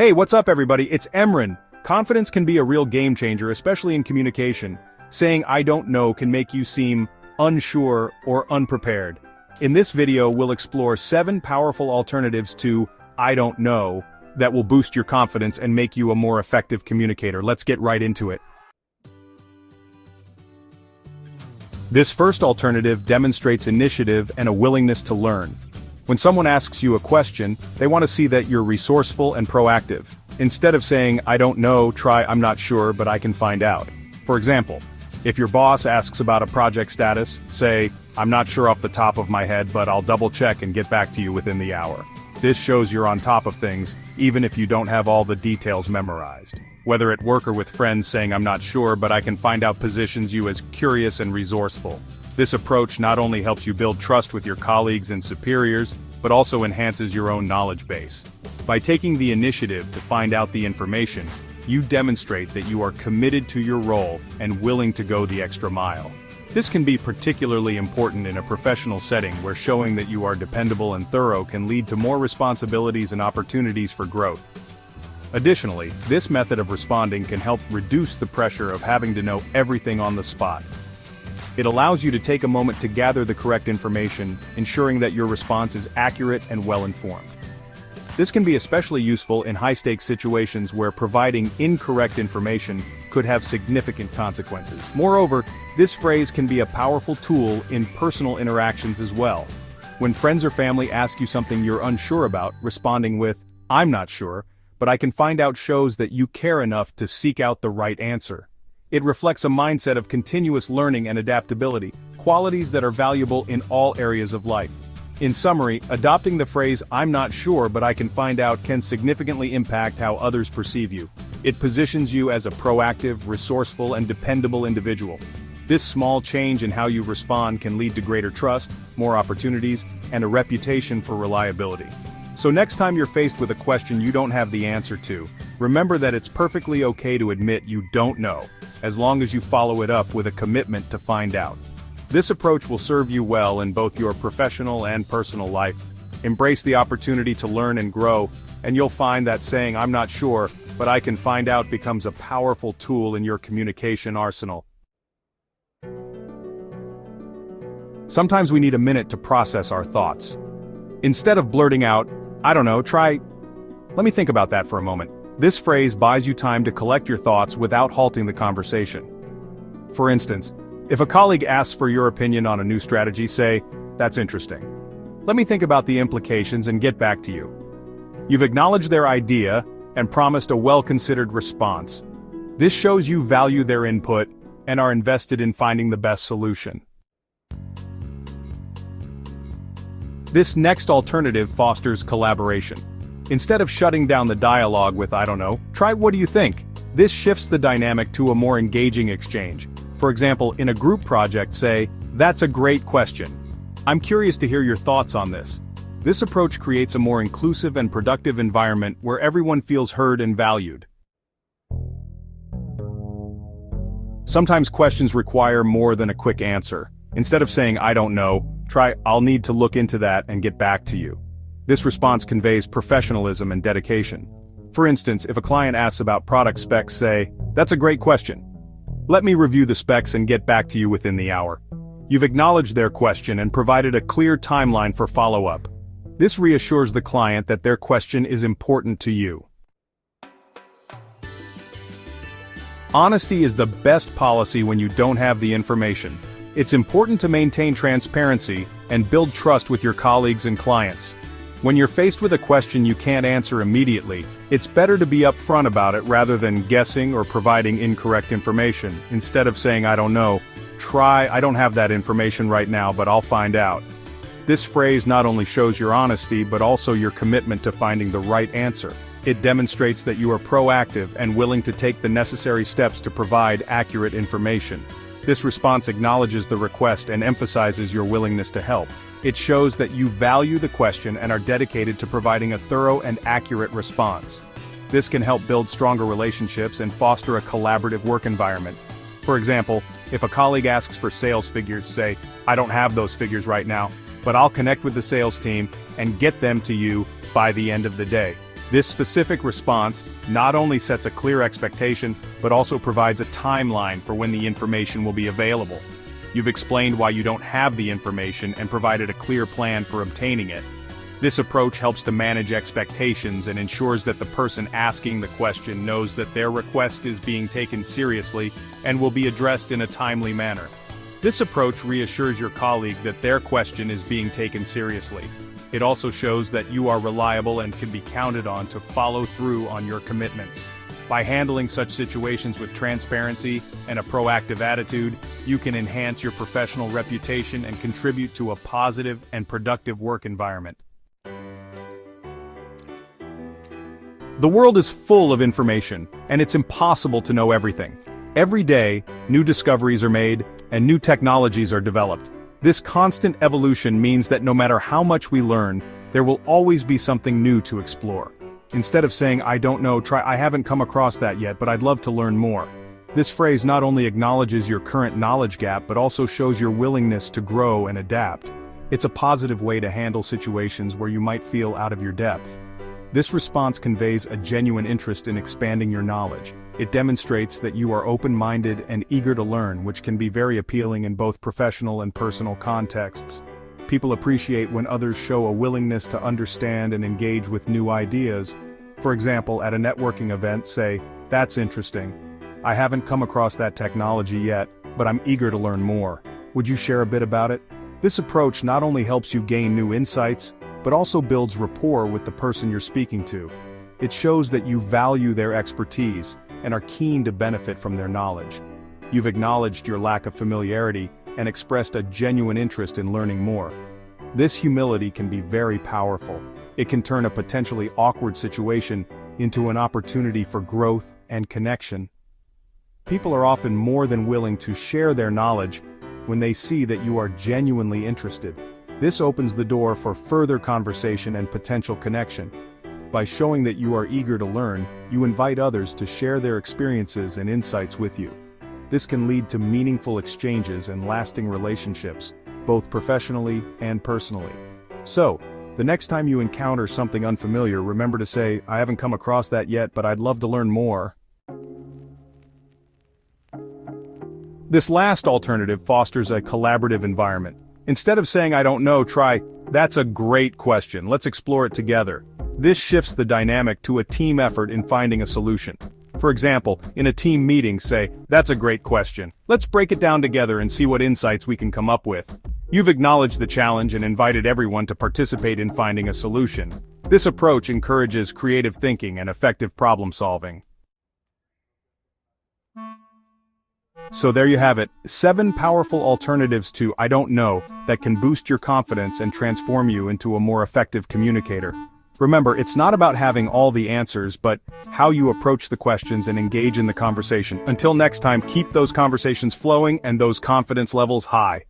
Hey, what's up everybody? It's Emran. Confidence can be a real game changer, especially in communication. Saying "I don't know" can make you seem unsure or unprepared. In this video, we'll explore 7 powerful alternatives to "I don't know" that will boost your confidence and make you a more effective communicator. Let's get right into it. This first alternative demonstrates initiative and a willingness to learn. When someone asks you a question, they want to see that you're resourceful and proactive. Instead of saying, "I don't know," try "I'm not sure, but I can find out." For example, if your boss asks about a project status, say, "I'm not sure off the top of my head, but I'll double check and get back to you within the hour." This shows you're on top of things, even if you don't have all the details memorized. Whether at work or with friends, saying "I'm not sure, but I can find out" positions you as curious and resourceful. This approach not only helps you build trust with your colleagues and superiors, but also enhances your own knowledge base. By taking the initiative to find out the information, you demonstrate that you are committed to your role and willing to go the extra mile. This can be particularly important in a professional setting where showing that you are dependable and thorough can lead to more responsibilities and opportunities for growth. Additionally, this method of responding can help reduce the pressure of having to know everything on the spot. It allows you to take a moment to gather the correct information, ensuring that your response is accurate and well-informed. This can be especially useful in high-stakes situations where providing incorrect information could have significant consequences. Moreover, this phrase can be a powerful tool in personal interactions as well. When friends or family ask you something you're unsure about, responding with, "I'm not sure, but I can find out" shows that you care enough to seek out the right answer. It reflects a mindset of continuous learning and adaptability, qualities that are valuable in all areas of life. In summary, adopting the phrase "I'm not sure but I can find out" can significantly impact how others perceive you. It positions you as a proactive, resourceful, and dependable individual. This small change in how you respond can lead to greater trust, more opportunities, and a reputation for reliability. So next time you're faced with a question you don't have the answer to, remember that it's perfectly okay to admit you don't know, as long as you follow it up with a commitment to find out. This approach will serve you well in both your professional and personal life. Embrace the opportunity to learn and grow, and you'll find that saying "I'm not sure, but I can find out" becomes a powerful tool in your communication arsenal. Sometimes we need a minute to process our thoughts. Instead of blurting out, "I don't know," try, "Let me think about that for a moment." This phrase buys you time to collect your thoughts without halting the conversation. For instance, if a colleague asks for your opinion on a new strategy, say, "That's interesting. Let me think about the implications and get back to you." You've acknowledged their idea and promised a well-considered response. This shows you value their input and are invested in finding the best solution. This next alternative fosters collaboration. Instead of shutting down the dialogue with "I don't know," try "What do you think?" This shifts the dynamic to a more engaging exchange. For example, in a group project, say, "That's a great question. I'm curious to hear your thoughts on this." This approach creates a more inclusive and productive environment where everyone feels heard and valued. Sometimes questions require more than a quick answer. Instead of saying "I don't know," try "I'll need to look into that and get back to you." This response conveys professionalism and dedication. For instance, if a client asks about product specs, say, "That's a great question. Let me review the specs and get back to you within the hour." You've acknowledged their question and provided a clear timeline for follow-up. This reassures the client that their question is important to you. Honesty is the best policy when you don't have the information. It's important to maintain transparency and build trust with your colleagues and clients. When you're faced with a question you can't answer immediately, it's better to be upfront about it rather than guessing or providing incorrect information. Instead of saying "I don't know," try "I don't have that information right now, but I'll find out." This phrase not only shows your honesty but also your commitment to finding the right answer. It demonstrates that you are proactive and willing to take the necessary steps to provide accurate information. This response acknowledges the request and emphasizes your willingness to help. It shows that you value the question and are dedicated to providing a thorough and accurate response. This can help build stronger relationships and foster a collaborative work environment. For example, if a colleague asks for sales figures, say, "I don't have those figures right now, but I'll connect with the sales team and get them to you by the end of the day." This specific response not only sets a clear expectation, but also provides a timeline for when the information will be available. You've explained why you don't have the information and provided a clear plan for obtaining it. This approach helps to manage expectations and ensures that the person asking the question knows that their request is being taken seriously and will be addressed in a timely manner. This approach reassures your colleague that their question is being taken seriously. It also shows that you are reliable and can be counted on to follow through on your commitments. By handling such situations with transparency and a proactive attitude, you can enhance your professional reputation and contribute to a positive and productive work environment. The world is full of information, and it's impossible to know everything. Every day, new discoveries are made, and new technologies are developed. This constant evolution means that no matter how much we learn, there will always be something new to explore. Instead of saying, "I don't know, I haven't come across that yet, but I'd love to learn more." This phrase not only acknowledges your current knowledge gap but also shows your willingness to grow and adapt. It's a positive way to handle situations where you might feel out of your depth. This response conveys a genuine interest in expanding your knowledge. It demonstrates that you are open-minded and eager to learn, which can be very appealing in both professional and personal contexts. People appreciate when others show a willingness to understand and engage with new ideas. For example, at a networking event, say, "That's interesting. I haven't come across that technology yet, but I'm eager to learn more. Would you share a bit about it?" This approach not only helps you gain new insights, but also builds rapport with the person you're speaking to. It shows that you value their expertise and are keen to benefit from their knowledge. You've acknowledged your lack of familiarity and expressed a genuine interest in learning more. This humility can be very powerful. It can turn a potentially awkward situation into an opportunity for growth and connection. People are often more than willing to share their knowledge when they see that you are genuinely interested. This opens the door for further conversation and potential connection. By showing that you are eager to learn, you invite others to share their experiences and insights with you. This can lead to meaningful exchanges and lasting relationships, both professionally and personally. So, the next time you encounter something unfamiliar, remember to say, "I haven't come across that yet, but I'd love to learn more." This last alternative fosters a collaborative environment. Instead of saying, "I don't know," try, "That's a great question, let's explore it together." This shifts the dynamic to a team effort in finding a solution. For example, in a team meeting, say, "That's a great question. Let's break it down together and see what insights we can come up with." You've acknowledged the challenge and invited everyone to participate in finding a solution. This approach encourages creative thinking and effective problem solving. So there you have it, 7 powerful alternatives to "I don't know" that can boost your confidence and transform you into a more effective communicator. Remember, it's not about having all the answers, but how you approach the questions and engage in the conversation. Until next time, keep those conversations flowing and those confidence levels high.